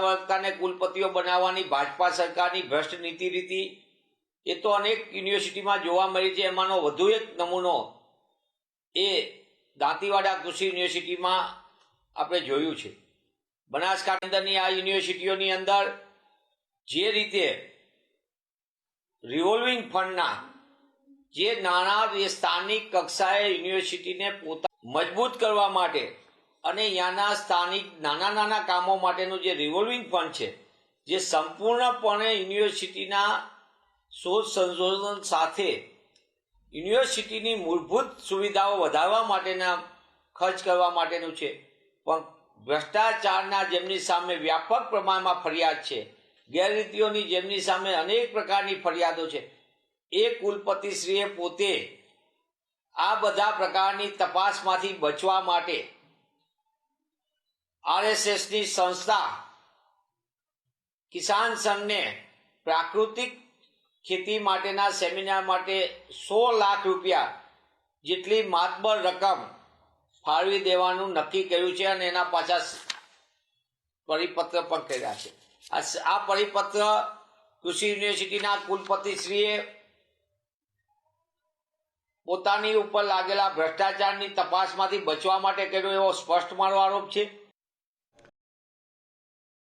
વર્ગને કુલપતિઓ બનાવવાની ભાજપા સરકારની ભ્રષ્ટ નીતિ રીતિ એ તો અનેક યુનિવર્સિટીમાં જોવા મળી છે। એમાંનો વધુ એક નમૂનો એ દાંતીવાડા કૃષિ યુનિવર્સિટીમાં આપણે જોયું છે। બનાસકાંઠા અંદરની આ યુનિવર્સિટીઓની અંદર જે રીતે રિવોલ્વિંગ ફંડના જે નાણાં એ સ્થાનિક કક્ષાએ યુનિવર્સિટીને પોતા મજબૂત કરવા માટે અને અહીંયાના સ્થાનિક નાના કામો માટેનું જે રિવોલ્વિંગ ફંડ છે, જે સંપૂર્ણપણે યુનિવર્સિટીના શોધ સંશોધન સાથે યુનિવર્સિટીની મૂળભૂત સુવિધાઓ વધારવા માટેના ખર્ચ કરવા માટેનું છે, પણ ભ્રષ્ટાચારના જેમની સામે વ્યાપક પ્રમાણમાં ફરિયાદ છે, ગેરરીતિઓની જેમની સામે અનેક પ્રકારની ફરિયાદો છે, એ કુલપતિશ્રીએ પોતે આ બધા પ્રકારની તપાસમાંથી બચવા માટે આરએસએસની સંસ્થા કિસાન સંઘને પ્રાકૃતિક ખેતી માટેના સેમિનાર માટે 100 લાખ રૂપિયા જેટલી માતબર રકમ ફાળવી દેવાનું નક્કી કર્યું છે અને એના પાછા પરિપત્ર પણ કર્યા છે। આ પરિપત્ર કૃષિ યુનિવર્સિટીના કુલપતિશ્રીએ પોતાની ઉપર લાગેલા ભ્રષ્ટાચારની તપાસમાંથી બચવા માટે કર્યો એવો સ્પષ્ટ મારો આરોપ છે।